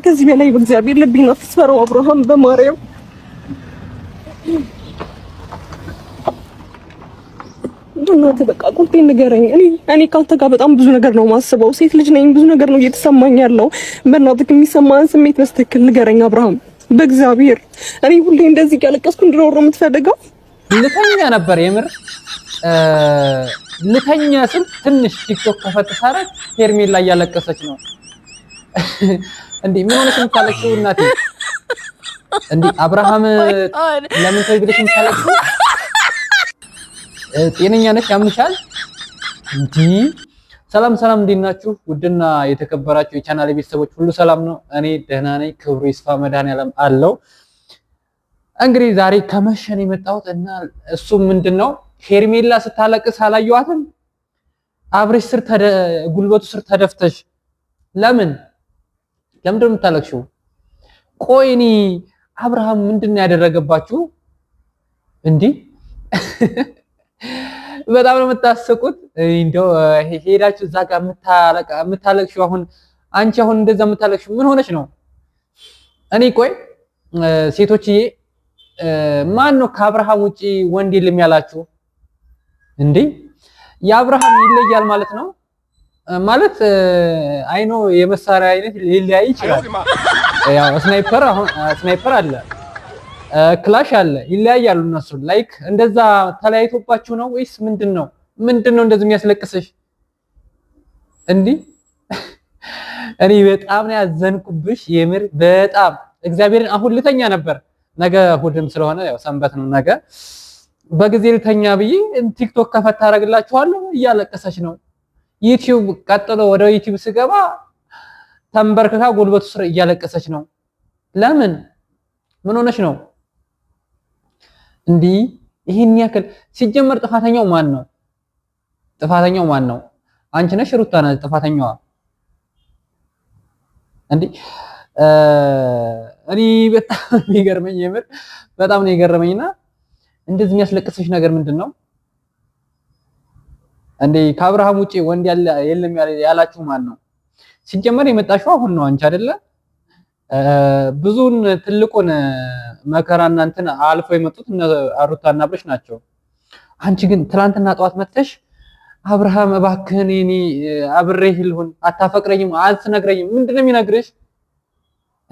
ከዚህ በላይ በእግዚአብሔር ልቤን አትስፈረው አብርሃም፣ በማርያም እናትህ በቃ ቁልጤን ንገረኝ። እኔ ካንተ ጋር በጣም ብዙ ነገር ነው ማስበው። ሴት ልጅ ነኝ፣ ብዙ ነገር ነው እየተሰማኝ ያለው። በእናትህ የሚሰማህን ስሜት በስትክክል ንገረኝ አብርሃም፣ በእግዚአብሔር። እኔ ሁሌ እንደዚህ እያለቀስኩ እንድኖር ነው የምትፈልገው? ልተኛ ነበር የምር ልተኛ ስል ትንሽ ቲክቶክ ከፈት ሳረግ ሄርሜላ እያለቀሰች ነው። እንዴ ምን ሆነሽ የምታለቅሽው እናቴ? እንዴ አብርሃም ለምን ተይ ብለሽ የምታለቅሽው? ጤነኛ ነሽ? ያምሻል እንዴ? ሰላም ሰላም፣ እንዴት ናችሁ? ውድና የተከበራችሁ የቻናሌ ቤተሰቦች ሁሉ ሰላም ነው? እኔ ደህና ነኝ። ክብሩ ይስፋ መድኃኒዓለም አለው። እንግዲህ ዛሬ ከመሸን የመጣሁት እና እሱ ምንድነው ሄርሜላ ስታለቅስ አላየኋትም? አብሬሽ ስር ጉልበቱ ስር ተደፍተሽ ለምንድን ነው የምታለቅሽው? ቆይ እኔ አብርሃም ምንድነው ያደረገባችሁ? እንዲህ በጣም ነው የምታስቁት። እንደው ሄዳችሁ እዛ ጋር የምታለቅሽው አሁን አንቺ አሁን እንደዛ የምታለቅሽው ምን ሆነሽ ነው? እኔ ቆይ ሴቶችዬ ማን ነው ከአብርሃም ውጪ ወንድ የለም ያላችሁ? እንዴ የአብርሃም ይለያል ማለት ነው? ማለት አይኖ የመሳሪያ አይነት ሊለያይ ይችላል። ያው ስናይፐር አለ፣ ክላሽ አለ፣ ይለያያሉ እነሱ። ላይክ እንደዛ ተለያይቶባችሁ ነው ወይስ ምንድነው እንደዚህ የሚያስለቅስሽ? እንዴ እኔ በጣም ነው ያዘንኩብሽ የምር በጣም እግዚአብሔርን። አሁን ልተኛ ነበር፣ ነገ እሑድም ስለሆነ ያው ሰንበት ነው ነገ በጊዜ ልተኛ ብዬ ቲክቶክ ከፈታ አደርግላችኋለሁ። እያለቀሰች ነው። ዩቲዩብ ቀጥሎ ወደ ዩቲዩብ ስገባ ተንበርክካ ጉልበቱ ስር እያለቀሰች ነው። ለምን? ምን ሆነች ነው እንዲህ ይሄን ያክል? ሲጀመር ጥፋተኛው ማን ነው? አንቺ ነሽ ሩታ ነሽ ጥፋተኛዋ? እንዲህ እኔ በጣም የሚገርመኝ የምር በጣም ነው የገረመኝና እንደዚህ የሚያስለቅስሽ ነገር ምንድነው እንዴ? ከአብርሃም ውጪ ወንድ የለም ያላችሁ ማን ነው? ሲጀመር የመጣሽው አሁን ነው አንቺ አይደለ? ብዙን ትልቁን መከራና እንትን አልፎ የመጡት ሩታና አብርሽ ናቸው። አንቺ ግን ትላንትና ጠዋት መጥተሽ አብርሃም እባክህን እኔ አብሬህ ልሁን፣ አታፈቅረኝም፣ አትነግረኝም። ምንድነው የሚነግርሽ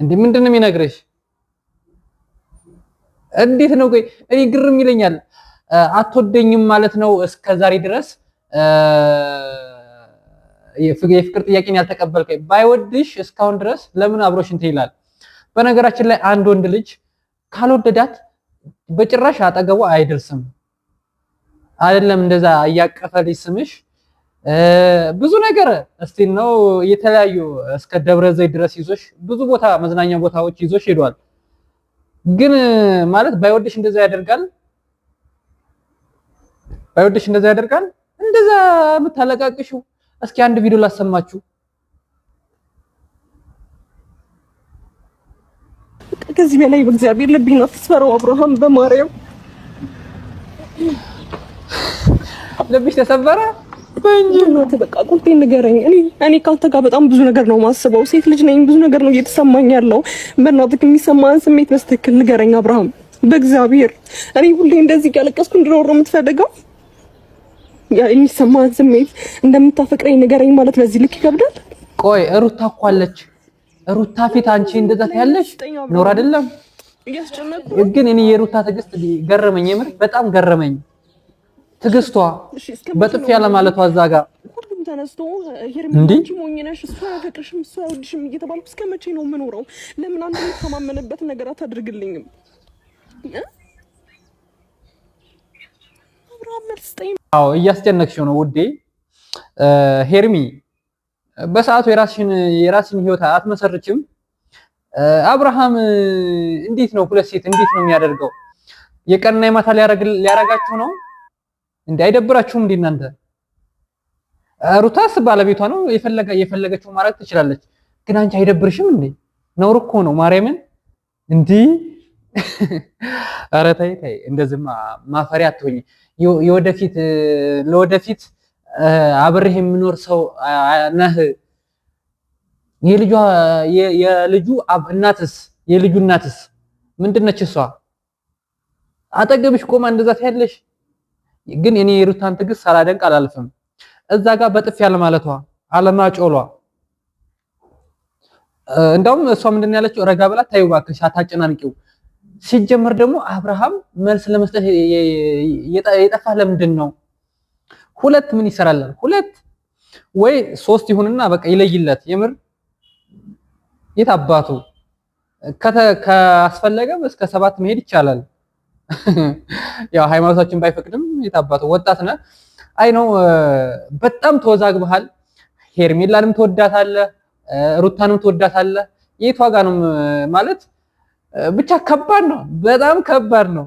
እንዴ? ምንድነው የሚነግርሽ? እንዴት ነው? ቆይ እኔ ግርም ይለኛል። አትወደኝም ማለት ነው እስከዛሬ ድረስ የፍቅር ጥያቄን ያልተቀበልከኝ? ባይወድሽ እስካሁን ድረስ ለምን አብሮሽ እንትን ይላል? በነገራችን ላይ አንድ ወንድ ልጅ ካልወደዳት በጭራሽ አጠገቡ አይደርስም። አይደለም እንደዛ እያቀፈልሽ ስምሽ ብዙ ነገር እስቲ ነው የተለያዩ እስከ ደብረ ዘይት ድረስ ይዞሽ ብዙ ቦታ መዝናኛ ቦታዎች ይዞሽ ሄዷል። ግን ማለት ባይወድሽ እንደዛ ያደርጋል? እንደዛ የምታለቃቅሽው? እስኪ አንድ ቪዲዮ ላሰማችሁ። ከዚህ በላይ በእግዚአብሔር ልቤን አትስፈረው አብርሃም፣ በማርያም ልብሽ ተሰበረ እንጂ እናትህ በቃ ቁልጤን ንገረኝ። እኔ ካንተ ጋር በጣም ብዙ ነገር ነው ማስበው። ሴት ልጅ ነኝ፣ ብዙ ነገር ነው እየተሰማኝ ያለው። በእናትህ የሚሰማህን ስሜት በስትክክል ንገረኝ አብርሃም፣ በእግዚአብሔር። እኔ ሁሌ እንደዚህ እያለቀስኩ እንድኖር ነው የምትፈልገው? የሚሰማህን ስሜት እንደምታፈቅረኝ ንገረኝ ማለት በዚህ ልክ ይከብዳል? ቆይ ሩታ እኮ አለች። ሩታ ፊት አንቺ እንደዛ ታያለሽ? ኖር አይደለም ግን እኔ የሩታ ትዕግስት ገረመኝ፣ የምር በጣም ገረመኝ። ትዕግስቷ በጥፍ ያለ ማለቷ እዛ ጋር ሁሉም ተነስቶ ሄርሜላንቺ ሞኝ ነሽ፣ እሷ አያፈቅርሽም፣ እሷ አይወድሽም እየተባልኩ እስከ መቼ ነው የምኖረው? ለምን አንተ የምትተማመንበት ነገር አታድርግልኝም? አብርሃም መልስ ስጠኝ። አዎ እያስጨነቅሽው ነው ውዴ። ሄርሚ በሰዓቱ የራስሽን ህይወት አትመሰርችም? አብርሃም እንዴት ነው ሁለት ሴት እንዴት ነው የሚያደርገው? የቀንና የማታ ሊያረጋችሁ ነው እንዴ? አይደብራችሁም እንዴ እናንተ? ሩታስ ባለቤቷ ነው፣ የፈለገችው ማድረግ ትችላለች። ግን አንቺ አይደብርሽም እንዴ? ነውር እኮ ነው ማርያምን። እንዲህ ኧረ ተይ እንደዚህማ ማፈሪያ አትሆኝ። ለወደፊት አብሬህ የምኖር ሰው ነህ የልጁ እናትስ የልጁ እናትስ ምንድነች እሷ? አጠገብሽ ቆማ እንደዛ ታያለሽ። ግን እኔ የሩታን ትዕግስት ሳላደንቅ አላልፍም። እዛ ጋር በጥፍ ያለ ማለቷ አለማጮሏ። እንደውም እሷ ምንድን ያለችው ረጋ ብላ ታዩ እባክሽ አታጨናንቂው። ሲጀመር ደግሞ አብርሃም መልስ ለመስጠት የጠፋ ለምንድን ነው? ሁለት ምን ይሰራል? ሁለት ወይ ሶስት ይሁንና በቃ ይለይለት። የምር የት አባቱ ካስፈለገም እስከ 7 መሄድ ይቻላል። ያው ሃይማኖታችን ባይፈቅድም የት አባቱ ወጣት ነህ። አይ ነው በጣም ተወዛግበሃል። ሄርሜላንም ትወዳታለህ፣ ሩታንም ትወዳታለህ። የት ዋጋ ነው ማለት ብቻ ከባድ ነው፣ በጣም ከባድ ነው።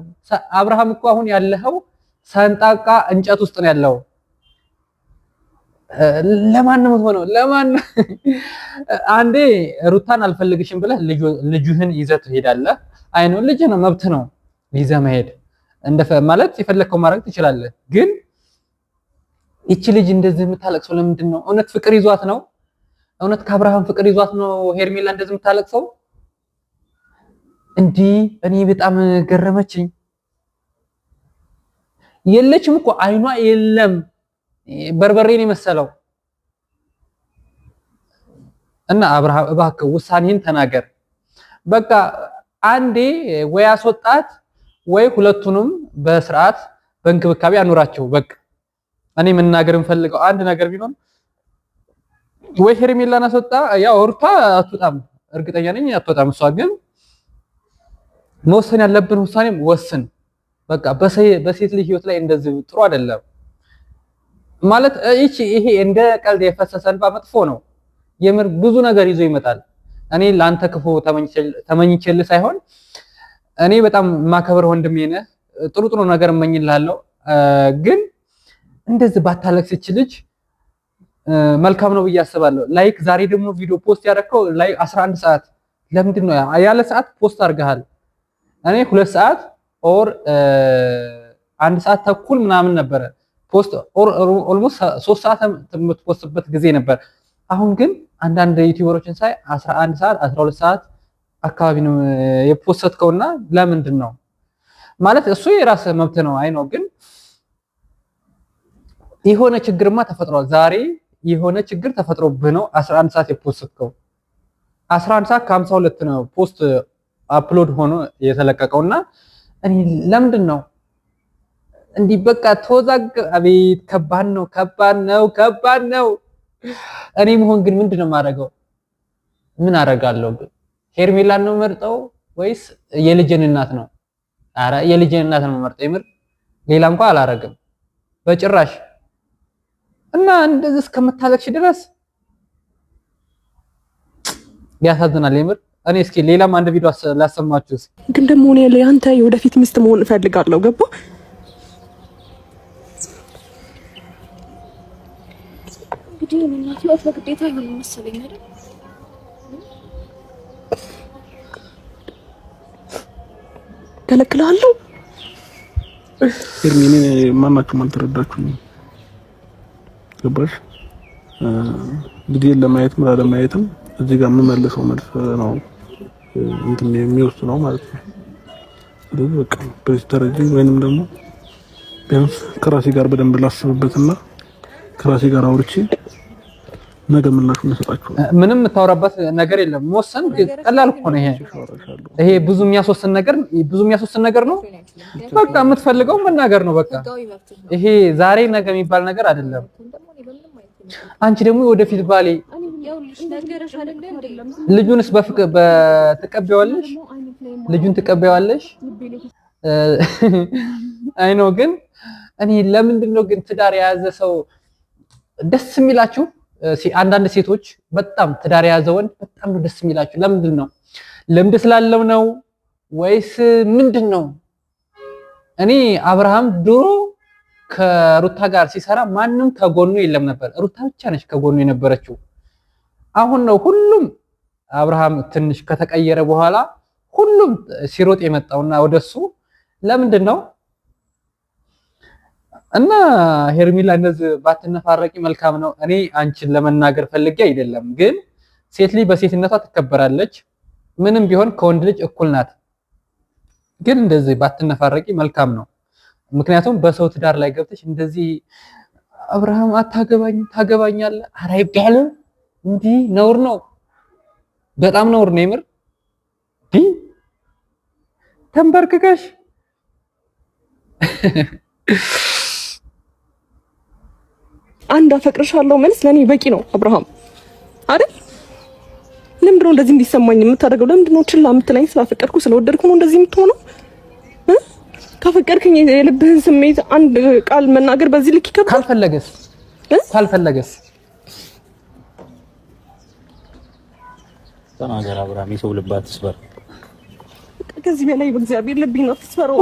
አብርሃም እኮ አሁን ያለኸው ሰንጣቃ እንጨት ውስጥ ነው ያለው። ለማን ነው የምትሆነው? ለማን አንዴ ሩታን አልፈልግሽም ብለህ ልጅህን ይዘህ ትሄዳለህ። አይ ነው ልጅ ነው፣ መብት ነው ይዘህ መሄድ ማለት የፈለግከው ማድረግ ትችላለህ። ግን ይቺ ልጅ እንደዚህ የምታለቅሰው ለምንድን ነው? እውነት ፍቅር ይዟት ነው? እውነት ከአብርሃም ፍቅር ይዟት ነው ሄርሜላ እንደዚህ የምታለቅሰው? እንዲህ እኔ በጣም ገረመችኝ። የለችም እኮ አይኗ የለም፣ በርበሬን የመሰለው እና አብርሃም እባክህ ውሳኔን ተናገር። በቃ አንዴ ወይ አስወጣት ወይ ሁለቱንም በስርዓት በእንክብካቤ አኑራቸው። በቃ እኔ መናገር እንፈልገው አንድ ነገር ቢሆን ወይ ሄርሜላን አስወጣ። ያው ሩታ አትወጣም፣ እርግጠኛ ነኝ አትወጣም። እሷ ግን መወሰን ያለብን ውሳኔም ወስን። በቃ በሴት ልጅ ህይወት ላይ እንደዚህ ጥሩ አይደለም ማለት ይሄ እንደ ቀልድ የፈሰሰ እንባ መጥፎ ነው። የምር ብዙ ነገር ይዞ ይመጣል። እኔ ላንተ ክፉ ተመኝቼልህ ሳይሆን እኔ በጣም ማከበር ወንድሜ ነህ፣ ጥሩ ጥሩ ነገር እመኝልሃለሁ። ግን እንደዚህ ባታለቅስ ይች ልጅ መልካም ነው ብዬ አስባለሁ። ላይክ ዛሬ ደግሞ ቪዲዮ ፖስት ያደረከው ላይ 11 ሰዓት ለምንድን ነው ያለ ሰዓት ፖስት አድርገሃል? እኔ 2 ሰዓት ኦር 1 ሰዓት ተኩል ምናምን ነበረ ፖስት ኦልሞስት 3 ሰዓት የምትፖስትበት ጊዜ ነበር። አሁን ግን አንዳንድ ዩቲዩበሮችን ሳይ 11 ሰዓት 12 ሰዓት አካባቢ ነው የፖስተትከውና ለምንድን ነው ማለት እሱ የራስህ መብት ነው። አይ ነው ግን የሆነ ችግርማ ተፈጥሯል። ዛሬ የሆነ ችግር ተፈጥሮብህ ነው 11 ሰዓት የፖስተትከው። 11 ሰዓት ከ52 ነው ፖስት አፕሎድ ሆኖ የተለቀቀውና እኔ ለምንድን ነው እንዲህ በቃ ተወዛግ። አቤት ከባድ ነው፣ ከባድ ነው፣ ከባድ ነው። እኔ መሆን ግን ምንድነው የማደርገው? ምን አደርጋለሁ ግን ሄርሜላን ነው መርጠው ወይስ የልጅን እናት ነው? አረ የልጅን እናት ነው መርጠው። የምር ሌላ እንኳን አላረግም በጭራሽ። እና እንደዚህ እስከምታለቅሽ ድረስ ያሳዝናል የምር። እኔ እስኪ ሌላም አንድ ቪዲዮ ላሰማችሁ። ግን ደግሞ እኔ ለአንተ የወደፊት ሚስት መሆን እፈልጋለሁ። ገባ? እንግዲህ እናት ህይወት በግዴታ ይሆን መሰለኝ አይደል? ከለክላለሁ። እኔ ማናችሁም አልተረዳችሁም። ገባሽ? እንግዲህ ለማየትም ላለማየትም እዚህ ጋር የምመልሰው መልስ ነው እንትን የሚወስነው ማለት ነው። ስለዚህ በቃ በዚህ ደረጃ ወይንም ደግሞ ቢያንስ ከራሴ ጋር በደንብ ላስብበትና ከራሴ ጋር አውርቼ ነገ ምላሽ እንሰጣችሁ። ምንም የምታወራበት ነገር የለም። መወሰን ቀላል እኮ ነው። ይሄ ብዙ የሚያስወስን ነገር ነው። በቃ የምትፈልገው መናገር ነው። በቃ ይሄ ዛሬ ነገ የሚባል ነገር አይደለም። አንቺ ደግሞ ወደፊት ባሌ ልጁንስ በትቀበያለሽ? ልጁን ትቀበያለሽ? አይ ነው ግን እኔ ለምንድን ነው ግን ትዳር የያዘ ሰው ደስ የሚላችሁ? አንዳንድ ሴቶች በጣም ትዳር የያዘ ወንድ በጣም ነው ደስ የሚላችሁ። ለምንድን ነው? ልምድ ስላለው ነው ወይስ ምንድን ነው? እኔ አብርሃም ድሮ ከሩታ ጋር ሲሰራ ማንም ከጎኑ የለም ነበር። ሩታ ብቻ ነች ከጎኑ የነበረችው። አሁን ነው ሁሉም አብርሃም ትንሽ ከተቀየረ በኋላ ሁሉም ሲሮጥ የመጣውና ወደሱ ለምንድን ነው? እና ሄርሜላ እንደዚህ ባትነፋረቂ መልካም ነው። እኔ አንቺን ለመናገር ፈልጌ አይደለም፣ ግን ሴት ልጅ በሴትነቷ ትከበራለች። ምንም ቢሆን ከወንድ ልጅ እኩል ናት። ግን እንደዚህ ባትነፋረቂ መልካም ነው። ምክንያቱም በሰው ትዳር ላይ ገብተሽ እንደዚህ አብርሃም አታገባኝ ታገባኛለህ፣ ኧረ አይባልም። እንዲህ ነውር ነው፣ በጣም ነውር ነው የምር። ተንበርክከሽ አንድ አፈቅርሻለሁ መልስ ለኔ በቂ ነው አብርሃም አይደል? ለምንድን ነው እንደዚህ እንዲሰማኝ የምታደርገው? ለምንድን ነው ችላ የምትለኝ? ስላፈቀርኩ ስለወደድኩ ነው እንደዚህ የምትሆነው? ካፈቀርክኝ የልብህን ስሜት አንድ ቃል መናገር በዚህ ልክ ይከብዳል። ካልፈለገስ ተናገር አብርሃም፣ የሰው ልብ አትስበር። ከዚህ በላይ በእግዚአብሔር ልቤን አትስበረው።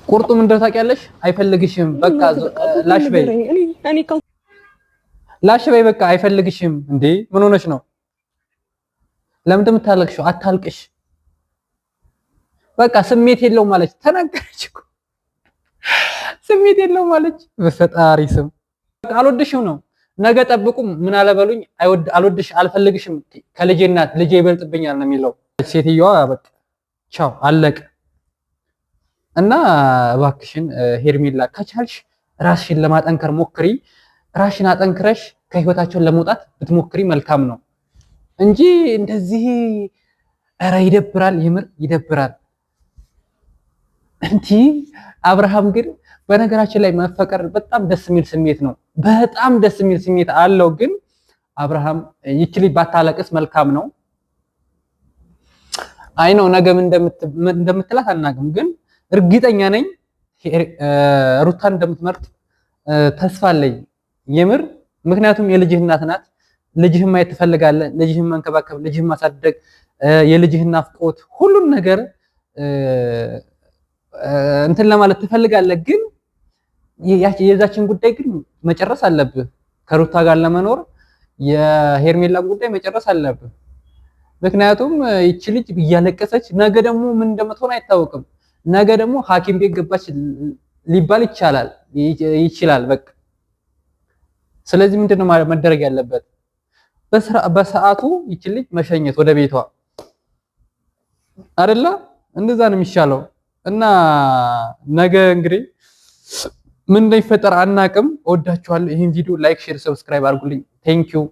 ቁርጡም እንደው ታውቂያለሽ፣ አይፈልግሽም። በቃ ላሽ በይ፣ ላሽ በይ፣ በቃ አይፈልግሽም። እንዴ ምን ሆነሽ ነው? ለምን እንደምታለቅሽው? አታልቅሽ። በቃ ስሜት የለውም ማለች ተናገረች እኮ። ስሜት የለውም ማለች። በፈጣሪ ስም በቃ አልወድሽም ነው። ነገ ጠብቁ ምን አለበሉኝ። አልወድሽ አልፈልግሽም፣ ከልጄ እናት ልጄ ይበልጥብኛል ነው የሚለው። ሴትዮዋ በቃ ቻው አለቀ። እና እባክሽን ሄርሜላ ከቻልሽ ራስሽን ለማጠንከር ሞክሪ። ራስሽን አጠንክረሽ ከህይወታቸውን ለመውጣት ብትሞክሪ መልካም ነው እንጂ እንደዚህ ኧረ ይደብራል፣ የምር ይደብራል። እንዴ አብርሃም ግን በነገራችን ላይ መፈቀር በጣም ደስ የሚል ስሜት ነው። በጣም ደስ የሚል ስሜት አለው። ግን አብርሃም ይቺ ልጅ ባታለቅስ መልካም ነው። አይ ነው ነገ ምን እንደምትላት አናውቅም፣ ግን እርግጠኛ ነኝ ሩታን እንደምትመርጥ ተስፋ አለኝ የምር። ምክንያቱም የልጅህ እናት ናት። ልጅህን ማየት ትፈልጋለህ። ልጅህን መንከባከብ፣ ልጅህን ማሳደግ፣ የልጅህን ናፍቆት ሁሉን ነገር እንትን ለማለት ትፈልጋለህ። ግን የዛችን ጉዳይ ግን መጨረስ አለብህ። ከሩታ ጋር ለመኖር የሄርሜላን ጉዳይ መጨረስ አለብህ። ምክንያቱም ይቺ ልጅ እያለቀሰች ነገ ደግሞ ምን እንደምትሆን አይታወቅም። ነገ ደግሞ ሐኪም ቤት ገባች ሊባል ይችላል በቃ። ስለዚህ ምንድነው መደረግ ያለበት? በሰዓቱ ይቺ ልጅ መሸኘት ወደ ቤቷ አይደለ? እንደዛ ነው የሚሻለው። እና ነገ እንግዲህ ምን እንደሚፈጠር አናቅም። እወዳችኋለሁ። ይህን ቪዲዮ ላይክ፣ ሼር፣ ሰብስክራይብ አድርጉልኝ። ቴንኪው